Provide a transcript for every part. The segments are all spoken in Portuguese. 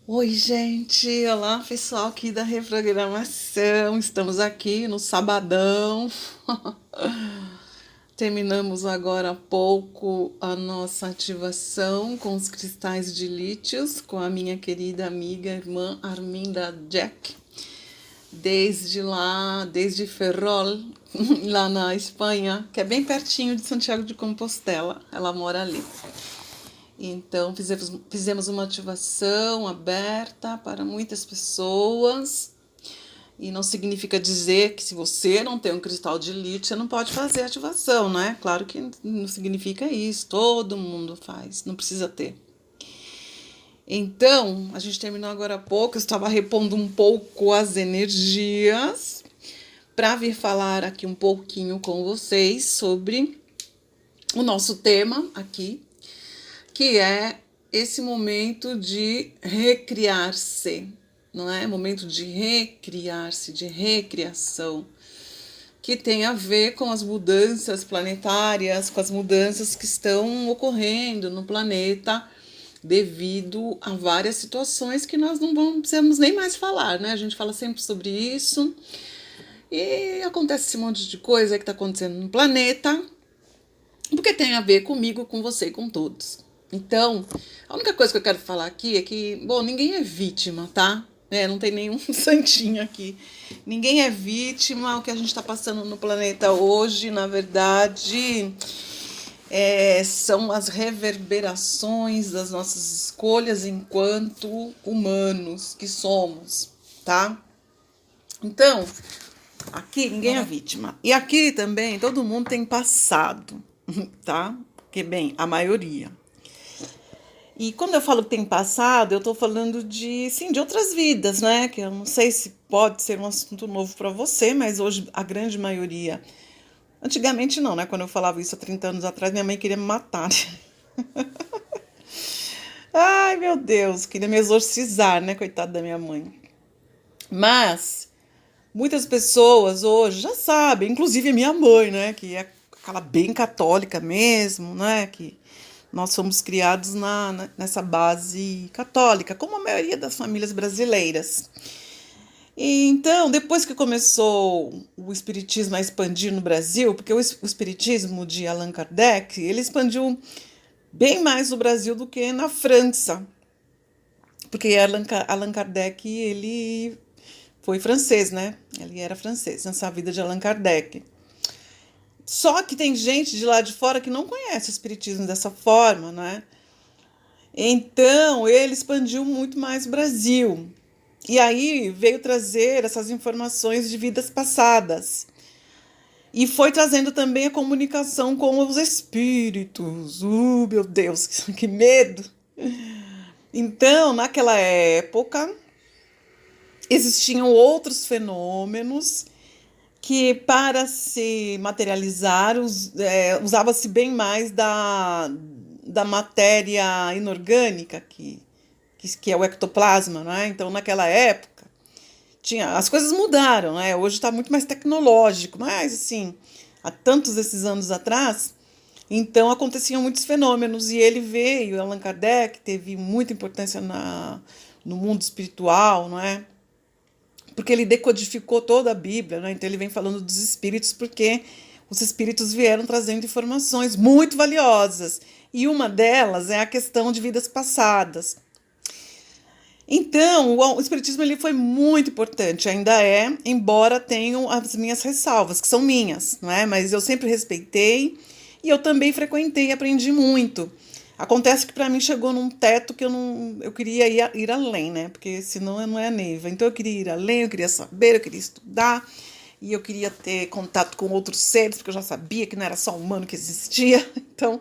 Oi, gente! Olá, pessoal aqui da reprogramação. Estamos aqui no sabadão. Terminamos agora há pouco a nossa ativação com os cristais de lítios com a minha querida amiga irmã Arminda Jack. Desde Ferrol, lá na Espanha, que é bem pertinho de Santiago de Compostela. Ela mora ali. Então, fizemos uma ativação aberta para muitas pessoas. E não significa dizer que se você não tem um cristal de lítio, você não pode fazer ativação, né? Claro que não significa isso. Todo mundo faz, não precisa ter. Então, a gente terminou agora há pouco. Eu estava repondo um pouco as energias para vir falar aqui um pouquinho com vocês sobre o nosso tema aqui, que é esse momento de recriar-se, não é? Momento de recriar-se, de recriação, que tem a ver com as mudanças planetárias, com as mudanças que estão ocorrendo no planeta devido a várias situações que nós não precisamos nem mais falar, né? A gente fala sempre sobre isso e acontece esse monte de coisa que está acontecendo no planeta, porque tem a ver comigo, com você e com todos. Então, a única coisa que eu quero falar aqui é que, bom, ninguém é vítima, tá? Não tem nenhum santinho aqui. Ninguém é vítima. O que a gente está passando no planeta hoje, na verdade, são as reverberações das nossas escolhas enquanto humanos que somos, tá? Então, aqui ninguém é vítima. E aqui também todo mundo tem passado, tá? Que bem, a maioria. E quando eu falo que tem passado, eu tô falando de, sim, de outras vidas, né? Que eu não sei se pode ser um assunto novo para você, mas hoje a grande maioria. Antigamente não, né? Quando eu falava isso há 30 anos atrás, minha mãe queria me matar. Ai, meu Deus, queria me exorcizar, né? Coitada da minha mãe. Mas muitas pessoas hoje já sabem, inclusive a minha mãe, né? Que é aquela bem católica mesmo, né? Que nós fomos criados nessa base católica, como a maioria das famílias brasileiras. E então, depois que começou o espiritismo a expandir no Brasil, porque o espiritismo de Allan Kardec, ele expandiu bem mais no Brasil do que na França, porque Allan Kardec, ele foi francês, né? Ele era francês nessa vida de Allan Kardec. Só que tem gente de lá de fora que não conhece o espiritismo dessa forma, né? Então, ele expandiu muito mais o Brasil. E aí veio trazer essas informações de vidas passadas. E foi trazendo também a comunicação com os espíritos. Meu Deus, que medo! Então, naquela época, existiam outros fenômenos que para se materializar usava-se bem mais da matéria inorgânica, que é o ectoplasma, né? Então, naquela época, as coisas mudaram, né? Hoje está muito mais tecnológico, mas assim, há tantos esses anos atrás, então aconteciam muitos fenômenos, e ele veio, Allan Kardec, teve muita importância no mundo espiritual, não é? Porque ele decodificou toda a Bíblia, né? Então ele vem falando dos espíritos, porque os espíritos vieram trazendo informações muito valiosas. E uma delas é a questão de vidas passadas. Então, o espiritismo ele foi muito importante, ainda é, embora tenham as minhas ressalvas, que são minhas, não é? Mas eu sempre respeitei e eu também frequentei e aprendi muito. Acontece que para mim chegou num teto que eu queria ir além, né? Porque senão eu não é Neiva. Então eu queria ir além, eu queria saber, eu queria estudar, e eu queria ter contato com outros seres, porque eu já sabia que não era só humano que existia. Então,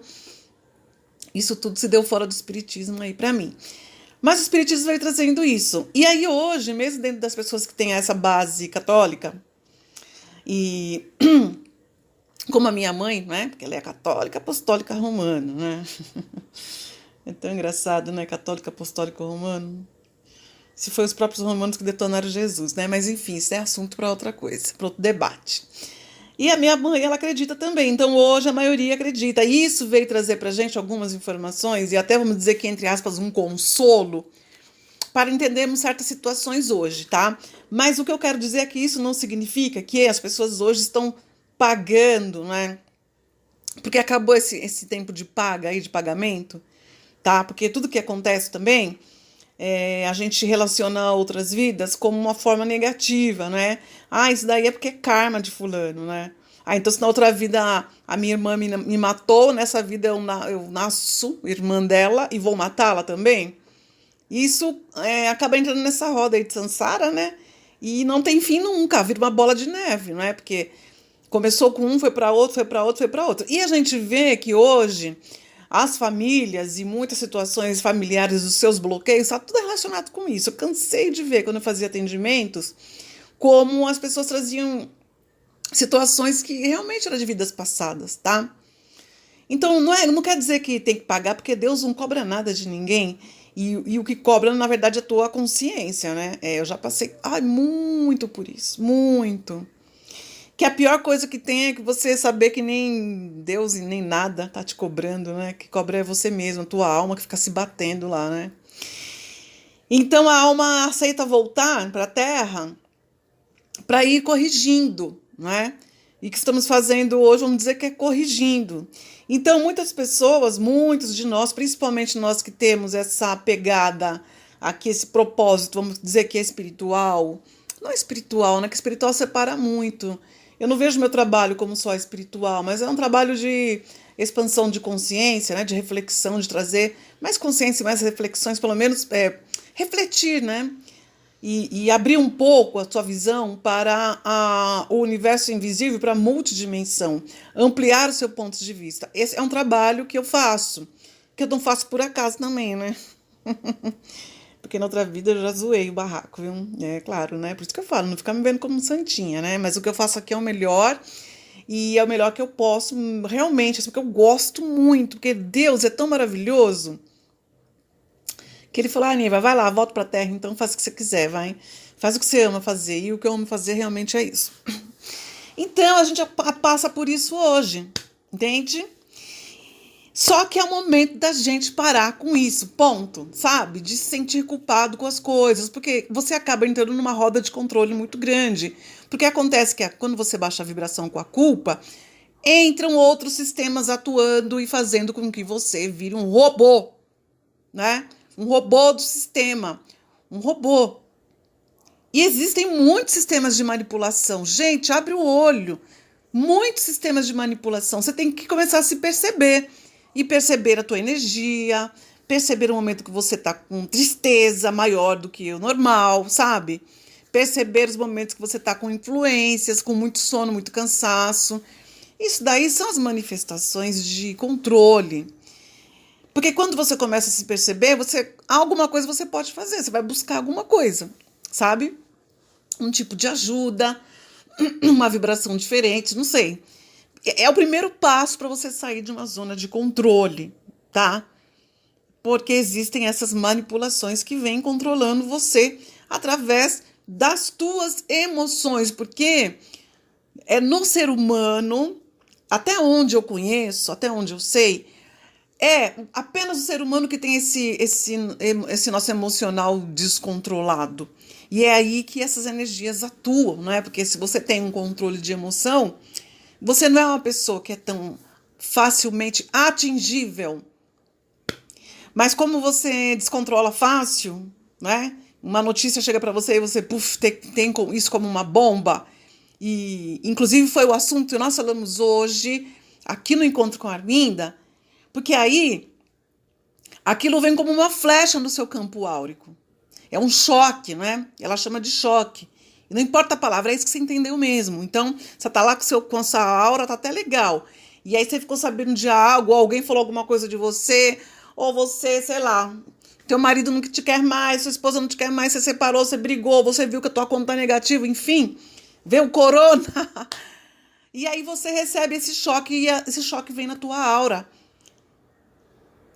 isso tudo se deu fora do espiritismo aí para mim. Mas o espiritismo veio trazendo isso. E aí hoje, mesmo dentro das pessoas que têm essa base católica, e como a minha mãe, né? Porque ela é católica apostólica romana, né? É tão engraçado, né? Católica apostólico romano. Se foi os próprios romanos que detonaram Jesus, né? Mas enfim, isso é assunto para outra coisa, para outro debate. E a minha mãe, ela acredita também. Então hoje a maioria acredita. E isso veio trazer para gente algumas informações e até vamos dizer que, entre aspas, um consolo para entendermos certas situações hoje, tá? Mas o que eu quero dizer é que isso não significa que as pessoas hoje estão pagando, né? Porque acabou esse tempo de paga aí, de pagamento, tá? Porque tudo que acontece também, a gente relaciona outras vidas como uma forma negativa, né? Ah, isso daí é porque é karma de fulano, né? Ah, então se na outra vida a minha irmã me matou, nessa vida eu nasço irmã dela e vou matá-la também. Isso acaba entrando nessa roda aí de samsara, né? E não tem fim nunca, vira uma bola de neve, não é? Porque começou com um, foi para outro, foi para outro, foi para outro. E a gente vê que hoje as famílias e muitas situações familiares, os seus bloqueios, está tudo relacionado com isso. Eu cansei de ver, quando eu fazia atendimentos, como as pessoas traziam situações que realmente eram de vidas passadas, tá? Então, não quer dizer que tem que pagar, porque Deus não cobra nada de ninguém. E o que cobra, na verdade, é a tua consciência, né? Eu já passei muito por isso, muito. Que a pior coisa que tem é que você saber que nem Deus e nem nada tá te cobrando, né? Que cobra é você mesmo, a tua alma que fica se batendo lá, né? Então a alma aceita voltar para a Terra para ir corrigindo, né? E o que estamos fazendo hoje, vamos dizer que é corrigindo. Então, muitas pessoas, muitos de nós, principalmente nós que temos essa pegada aqui, esse propósito, vamos dizer que é espiritual. Não é espiritual, né? Que espiritual separa muito. Eu não vejo meu trabalho como só espiritual, mas é um trabalho de expansão de consciência, né? De reflexão, de trazer mais consciência e mais reflexões, pelo menos refletir, né? E abrir um pouco a sua visão para o universo invisível, para a multidimensão, ampliar o seu ponto de vista. Esse é um trabalho que eu faço, que eu não faço por acaso também, né? Porque na outra vida eu já zoei o barraco, viu? É claro, né? Por isso que eu falo, não ficar me vendo como santinha, né? Mas o que eu faço aqui é o melhor, e é o melhor que eu posso, realmente, porque eu gosto muito, porque Deus é tão maravilhoso, que ele falou, Niva, vai lá, volta pra terra, então faz o que você quiser, vai. Faz o que você ama fazer, e o que eu amo fazer realmente é isso. Então, a gente passa por isso hoje, entende? Só que é o momento da gente parar com isso, ponto, sabe? De se sentir culpado com as coisas, porque você acaba entrando numa roda de controle muito grande. Porque acontece que quando você baixa a vibração com a culpa, entram outros sistemas atuando e fazendo com que você vire um robô, né? Um robô do sistema, um robô. E existem muitos sistemas de manipulação. Gente, abre o olho. Muitos sistemas de manipulação. Você tem que começar a se perceber. E perceber a tua energia, perceber o momento que você está com tristeza maior do que o normal, sabe? Perceber os momentos que você está com influências, com muito sono, muito cansaço. Isso daí são as manifestações de controle. Porque quando você começa a se perceber, alguma coisa você pode fazer, você vai buscar alguma coisa, sabe? Um tipo de ajuda, uma vibração diferente, não sei. É o primeiro passo para você sair de uma zona de controle, tá? Porque existem essas manipulações que vêm controlando você através das tuas emoções, porque no ser humano, até onde eu conheço, até onde eu sei, é apenas o ser humano que tem esse nosso emocional descontrolado. E é aí que essas energias atuam, não é? Porque se você tem um controle de emoção, você não é uma pessoa que é tão facilmente atingível. Mas como você descontrola fácil, né? Uma notícia chega para você e você tem isso como uma bomba. E inclusive foi o assunto que nós falamos hoje aqui no Encontro com a Arminda. Porque aí, aquilo vem como uma flecha no seu campo áurico. É um choque, né? Ela chama de choque. E não importa a palavra, é isso que você entendeu mesmo. Então, você tá lá com a sua aura, tá até legal. E aí você ficou sabendo de algo, ou alguém falou alguma coisa de você, ou você, sei lá, teu marido não te quer mais, sua esposa não te quer mais, você separou, você brigou, você viu que a tua conta tá negativa, enfim, veio o corona. E aí você recebe esse choque, e esse choque vem na tua aura.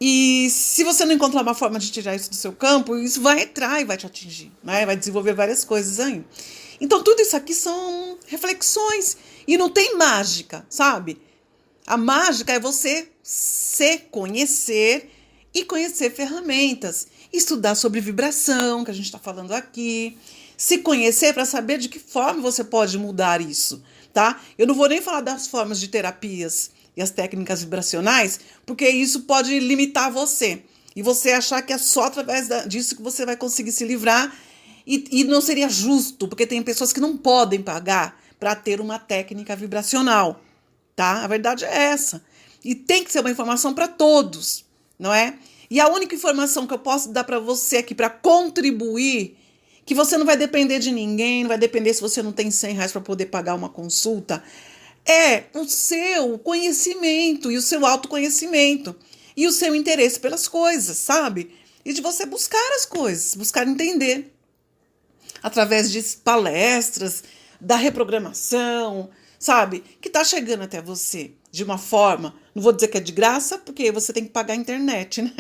E se você não encontrar uma forma de tirar isso do seu campo, isso vai entrar e vai te atingir, né? Vai desenvolver várias coisas aí. Então, tudo isso aqui são reflexões. E não tem mágica, sabe? A mágica é você se conhecer e conhecer ferramentas. estudar sobre vibração, que a gente está falando aqui, se conhecer para saber de que forma você pode mudar isso, tá? Eu não vou nem falar das formas de terapias e as técnicas vibracionais, porque isso pode limitar você. E você achar que é só através disso que você vai conseguir se livrar. E não seria justo, porque tem pessoas que não podem pagar para ter uma técnica vibracional, tá? A verdade é essa. E tem que ser uma informação para todos, não é? E a única informação que eu posso dar para você aqui para contribuir, que você não vai depender de ninguém, não vai depender se você não tem R$ 100 para poder pagar uma consulta, é o seu conhecimento e o seu autoconhecimento e o seu interesse pelas coisas, sabe? E de você buscar as coisas, buscar entender através de palestras, da reprogramação, sabe? Que tá chegando até você de uma forma, não vou dizer que é de graça, porque você tem que pagar a internet, né?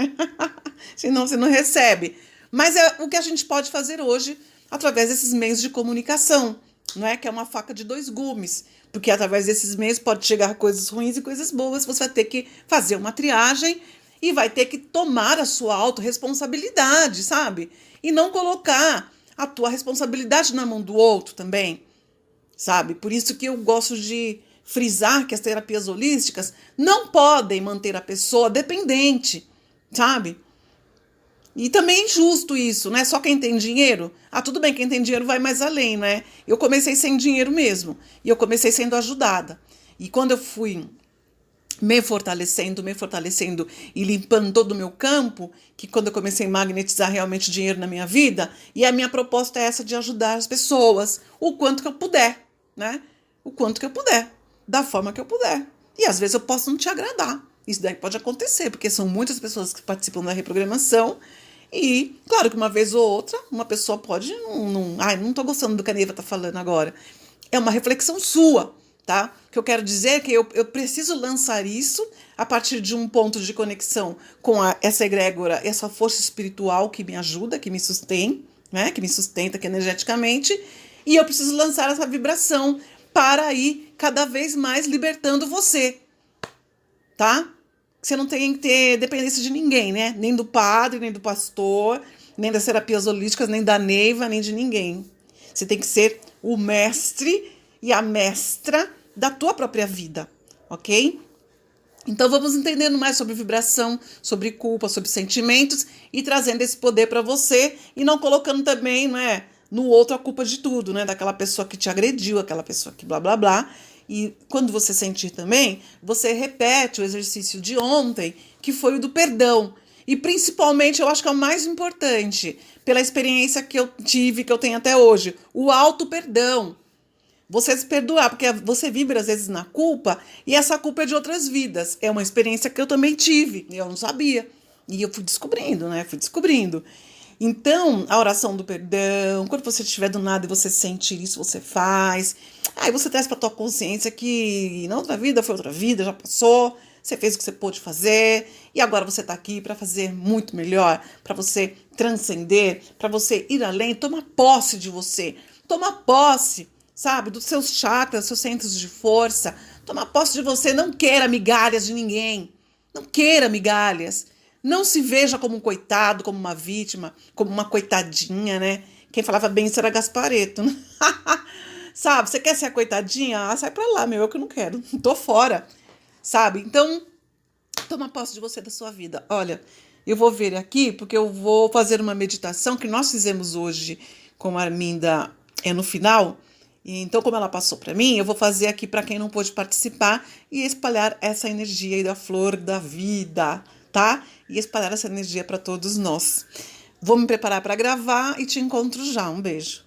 Senão você não recebe. Mas é o que a gente pode fazer hoje através desses meios de comunicação, não é? Que é uma faca de dois gumes, porque através desses meios pode chegar coisas ruins e coisas boas, você vai ter que fazer uma triagem e vai ter que tomar a sua autorresponsabilidade, sabe? E não colocar a tua responsabilidade na mão do outro também, sabe? Por isso que eu gosto de frisar que as terapias holísticas não podem manter a pessoa dependente, sabe? E também é injusto isso, né? Só quem tem dinheiro. Ah, tudo bem, quem tem dinheiro vai mais além, né? Eu comecei sem dinheiro mesmo. E eu comecei sendo ajudada. E quando eu fui me fortalecendo e limpando todo o meu campo, que quando eu comecei a magnetizar realmente dinheiro na minha vida, e a minha proposta é essa de ajudar as pessoas, o quanto que eu puder, né? O quanto que eu puder, da forma que eu puder. E às vezes eu posso não te agradar. Isso daí pode acontecer, porque são muitas pessoas que participam da reprogramação. E, claro que uma vez ou outra, uma pessoa pode não tô gostando do que a Neiva tá falando agora. É uma reflexão sua, tá? O que eu quero dizer é que eu preciso lançar isso a partir de um ponto de conexão com essa egrégora, essa força espiritual que me ajuda, que me sustém, né? Que me sustenta aqui energeticamente. E eu preciso lançar essa vibração para ir cada vez mais libertando você, tá? Você não tem que ter dependência de ninguém, né? Nem do padre, nem do pastor, nem das terapias holísticas, nem da Neiva, nem de ninguém. Você tem que ser o mestre e a mestra da tua própria vida, ok? Então vamos entendendo mais sobre vibração, sobre culpa, sobre sentimentos e trazendo esse poder para você e não colocando também, não é, no outro a culpa de tudo, né? Daquela pessoa que te agrediu, aquela pessoa que blá blá blá. E quando você sentir também, você repete o exercício de ontem, que foi o do perdão. E principalmente, eu acho que é o mais importante, pela experiência que eu tive, que eu tenho até hoje, o auto-perdão. Você se perdoar, porque você vibra às vezes na culpa, e essa culpa é de outras vidas. É uma experiência que eu também tive, eu não sabia. E eu fui descobrindo, né? Fui descobrindo. Então, a oração do perdão, quando você estiver do nada e você sentir isso, você faz. Aí você traz para tua consciência que na outra vida foi outra vida, já passou, você fez o que você pôde fazer e agora você está aqui para fazer muito melhor, para você transcender, para você ir além, toma posse de você, toma posse, sabe, dos seus chakras, seus centros de força, toma posse de você, não queira migalhas de ninguém, não queira migalhas. Não se veja como um coitado, como uma vítima, como uma coitadinha, né? Quem falava bem isso era Gaspareto, né? Sabe, você quer ser a coitadinha? Ah, sai pra lá, meu, eu que não quero. Tô fora, sabe? Então, toma posse de você, da sua vida. Olha, eu vou ver aqui, porque eu vou fazer uma meditação que nós fizemos hoje com a Arminda no final. E então, como ela passou para mim, eu vou fazer aqui para quem não pôde participar e espalhar essa energia aí da flor da vida, tá? E espalhar essa energia para todos nós. Vou me preparar para gravar e te encontro já. Um beijo.